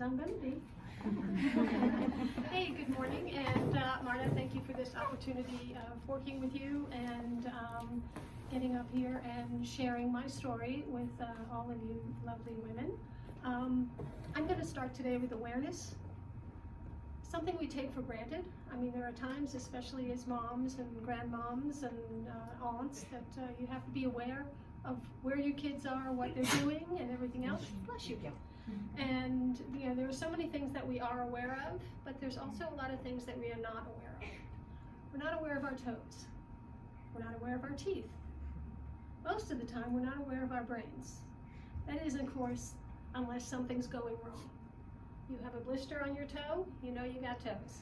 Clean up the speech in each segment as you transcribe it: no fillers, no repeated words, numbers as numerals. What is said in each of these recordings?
I'm going to be. Hey, good morning, and Marta, thank you for this opportunity of working with you and getting up here and sharing my story with all of you lovely women. I'm going to start today with awareness, something we take for granted. I mean, there are times, especially as moms and grandmoms and aunts, that you have to be aware of where your kids are, what they're doing, and everything else. Bless you. And you know, there are so many things that we are aware of, but there's also a lot of things that we are not aware of. We're not aware of our toes. We're not aware of our teeth. Most of the time, we're not aware of our brains. That is, of course, unless something's going wrong. You have a blister on your toe, you know you got toes.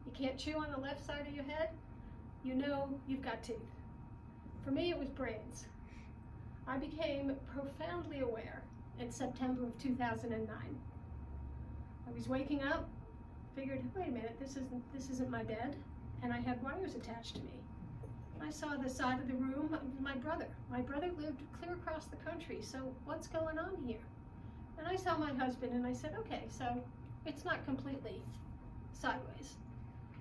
You can't chew on the left side of your head, you know you've got teeth. For me, it was brains. I became profoundly aware in September of 2009. I was waking up, figured, wait a minute, this isn't my bed, and I had wires attached to me. I saw the side of the room, my brother. My brother lived clear across the country, so what's going on here? And I saw my husband and I said, okay, so it's not completely sideways.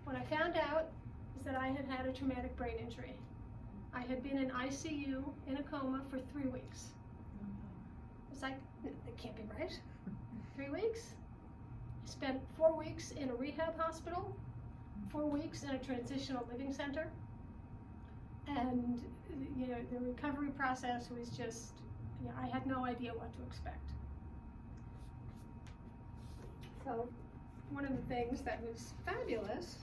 What I found out is that I had had a traumatic brain injury. I had been in ICU in a coma for 3 weeks. It's like, that can't be right. 3 weeks? I spent 4 weeks in a rehab hospital, 4 weeks in a transitional living center, and you know, the recovery process was just, you know, I had no idea what to expect. So one of the things that was fabulous,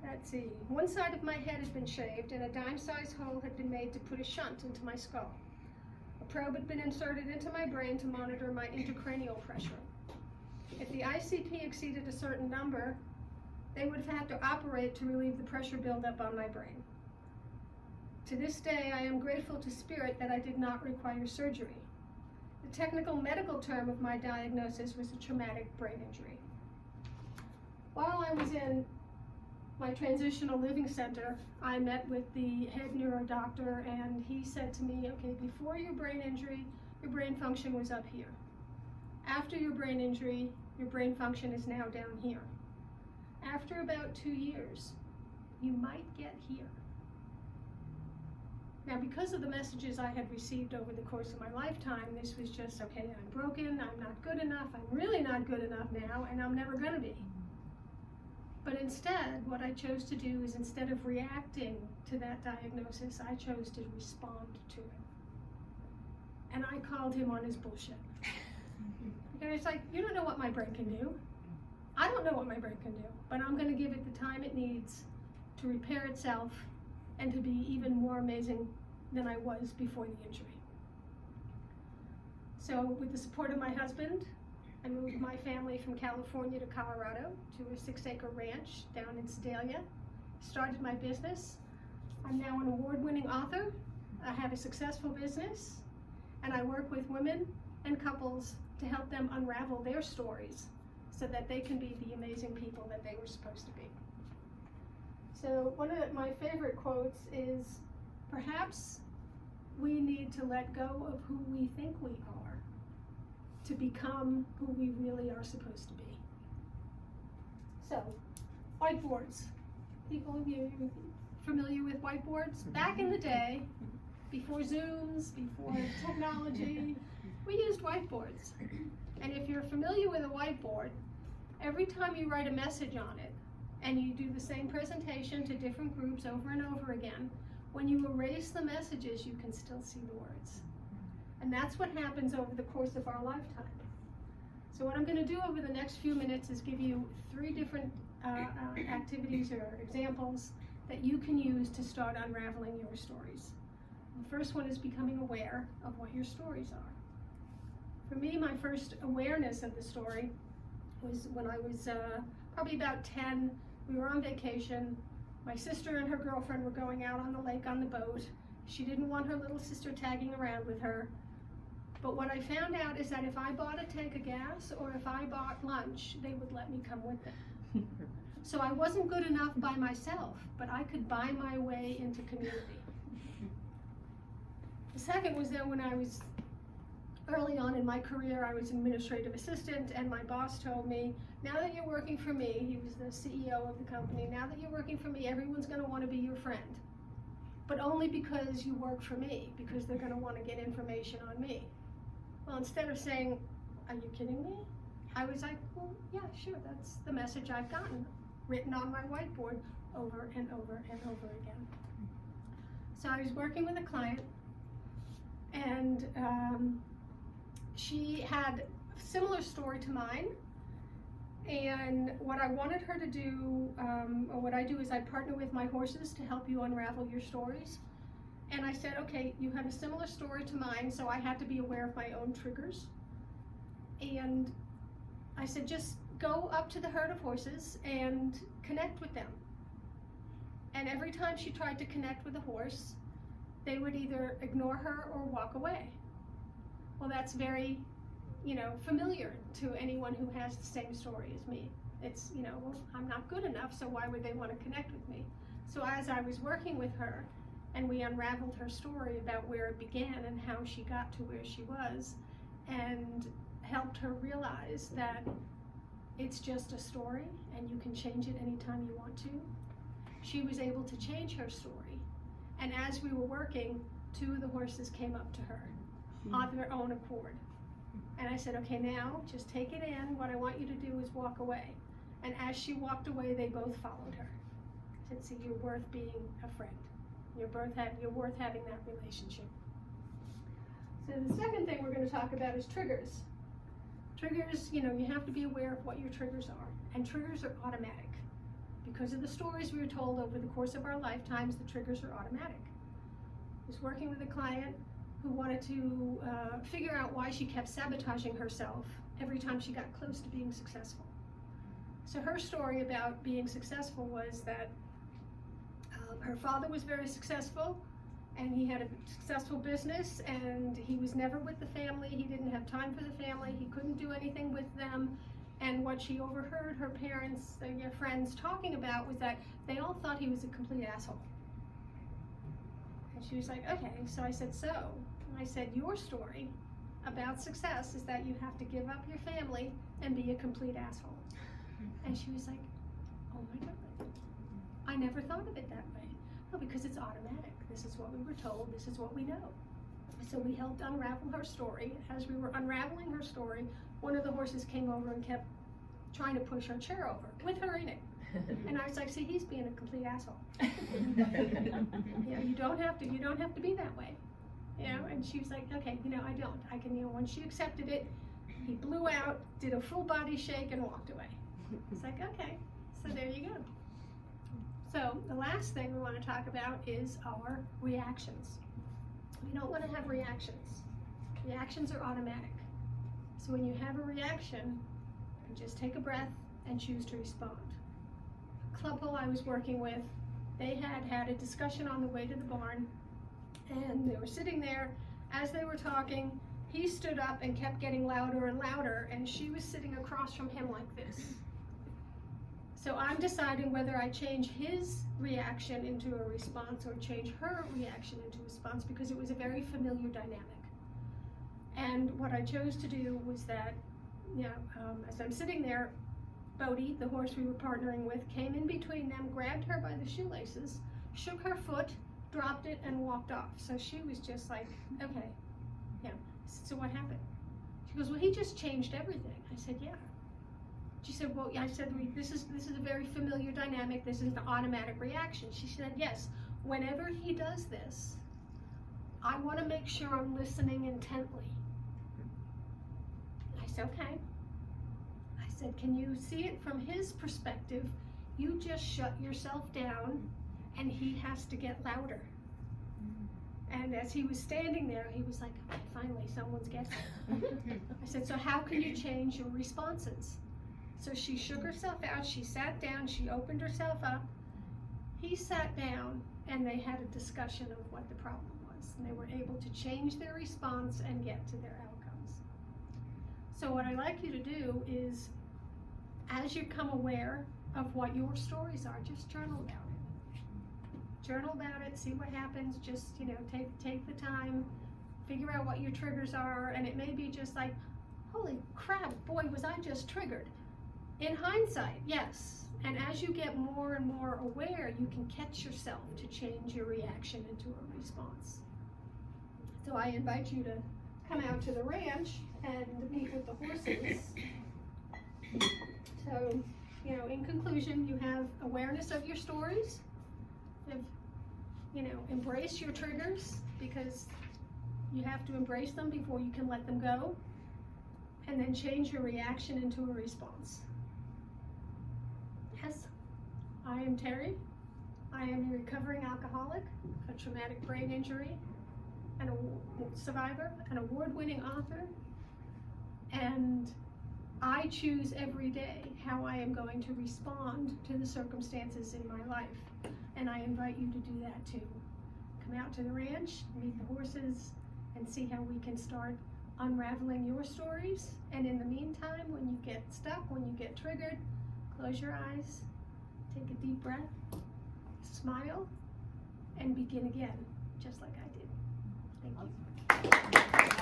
let's see, one side of my head had been shaved and a dime-sized hole had been made to put a shunt into my skull. A probe had been inserted into my brain to monitor my intracranial pressure. If the ICP exceeded a certain number, they would have had to operate to relieve the pressure buildup on my brain. To this day, I am grateful to Spirit that I did not require surgery. The technical medical term of my diagnosis was a traumatic brain injury. While I was in my transitional living center, I met with the head neuro doctor, and he said to me, okay, before your brain injury, your brain function was up here. After your brain injury, your brain function is now down here. After about 2 years, you might get here. Now, because of the messages I had received over the course of my lifetime, this was just, okay, I'm broken, I'm not good enough, I'm really not good enough now, and I'm never gonna be. But instead, what I chose to do is, instead of reacting to that diagnosis, I chose to respond to it. And I called him on his bullshit. Because it's like, you don't know what my brain can do. I don't know what my brain can do, but I'm going to give it the time it needs to repair itself and to be even more amazing than I was before the injury. So with the support of my husband, I moved my family from California to Colorado to a 6-acre ranch down in Sedalia, started my business. I'm now an award-winning author. I have a successful business, and I work with women and couples to help them unravel their stories so that they can be the amazing people that they were supposed to be. So one of my favorite quotes is, perhaps we need to let go of who we think we are to become who we really are supposed to be. So, whiteboards. People, you familiar with whiteboards? Back in the day, before Zooms, before technology, we used whiteboards. And if you're familiar with a whiteboard, every time you write a message on it, and you do the same presentation to different groups over and over again, when you erase the messages, you can still see the words. And that's what happens over the course of our lifetime. So what I'm going to do over the next few minutes is give you 3 different activities or examples that you can use to start unraveling your stories. The first one is becoming aware of what your stories are. For me, my first awareness of the story was when I was probably about 10. We were on vacation. My sister and her girlfriend were going out on the lake on the boat. She didn't want her little sister tagging around with her. But what I found out is that if I bought a tank of gas or if I bought lunch, they would let me come with them. So I wasn't good enough by myself, but I could buy my way into community. The second was then when I was early on in my career, I was administrative assistant, and my boss told me, now that you're working for me, he was the CEO of the company, now that you're working for me, everyone's going to want to be your friend. But only because you work for me, because they're going to want to get information on me. Well, instead of saying, are you kidding me? I was like, well, yeah, sure, that's the message I've gotten, written on my whiteboard over and over and over again. So I was working with a client, and she had a similar story to mine. And what I wanted her to do, or what I do, is I partner with my horses to help you unravel your stories. And I said, okay, you have a similar story to mine, so I had to be aware of my own triggers. And I said, just go up to the herd of horses and connect with them. And every time she tried to connect with a horse, they would either ignore her or walk away. Well, that's very, familiar to anyone who has the same story as me. It's, well, I'm not good enough, so why would they want to connect with me? So as I was working with her, and we unraveled her story about where it began and how she got to where she was, and helped her realize that it's just a story and you can change it anytime you want to, she was able to change her story. And as we were working, 2 of the horses came up to her on their own accord. And I said, okay, now just take it in. What I want you to do is walk away. And as she walked away, they both followed her. I said, see, you're worth being a friend. You're worth having that relationship. So the second thing we're going to talk about is triggers. Triggers, you have to be aware of what your triggers are. And triggers are automatic. Because of the stories we were told over the course of our lifetimes, the triggers are automatic. I was working with a client who wanted to figure out why she kept sabotaging herself every time she got close to being successful. So her story about being successful was that her father was very successful, and he had a successful business, and he was never with the family. He didn't have time for the family. He couldn't do anything with them. And what she overheard her parents, their friends talking about, was that they all thought he was a complete asshole. And she was like, okay. So I said, your story about success is that you have to give up your family and be a complete asshole. And she was like, oh my God, I never thought of it that way. No, because it's automatic. This is what we were told. This is what we know. So we helped unravel her story. As we were unraveling her story, one of the horses came over and kept trying to push her chair over with her in it. And I was like, see, he's being a complete asshole. You don't have to be that way. And she was like, okay, I can, once she accepted it, he blew out, did a full body shake, and walked away. It's like, okay, so there you go. So the last thing we want to talk about is our reactions. We don't want to have reactions. Reactions are automatic. So when you have a reaction, you just take a breath and choose to respond. A couple I was working with, they had a discussion on the way to the barn, and they were sitting there. As they were talking, he stood up and kept getting louder and louder, and she was sitting across from him like this. So I'm deciding whether I change his reaction into a response or change her reaction into a response, because it was a very familiar dynamic. And what I chose to do was that, as I'm sitting there, Bodie, the horse we were partnering with, came in between them, grabbed her by the shoelaces, shook her foot, dropped it, and walked off. So she was just like, okay, so what happened? She goes, well, he just changed everything. I said, yeah. She said, well, I said, this is a very familiar dynamic. This is an automatic reaction. She said, yes, whenever he does this, I want to make sure I'm listening intently. I said, okay. I said, can you see it from his perspective? You just shut yourself down, and he has to get louder. And as he was standing there, he was like, okay, finally, someone's getting it. I said, so how can you change your responses? So she shook herself out, she sat down, she opened herself up. He sat down, and they had a discussion of what the problem was. And they were able to change their response and get to their outcomes. So what I'd like you to do is, as you become aware of what your stories are, just journal about it. Journal about it, see what happens. Just, take the time, figure out what your triggers are, and it may be just like, holy crap, boy, was I just triggered. In hindsight, yes. And as you get more and more aware, you can catch yourself to change your reaction into a response. So I invite you to come out to the ranch and meet with the horses. So, you know, in conclusion, you have awareness of your stories. You know, embrace your triggers, because you have to embrace them before you can let them go. And then change your reaction into a response. Yes, I am Terry. I am a recovering alcoholic, a traumatic brain injury, and a survivor, an award-winning author, and I choose every day how I am going to respond to the circumstances in my life, and I invite you to do that too. Come out to the ranch, meet the horses, and see how we can start unraveling your stories. And in the meantime, when you get stuck, when you get triggered, close your eyes, take a deep breath, smile, and begin again, just like I did. Thank you.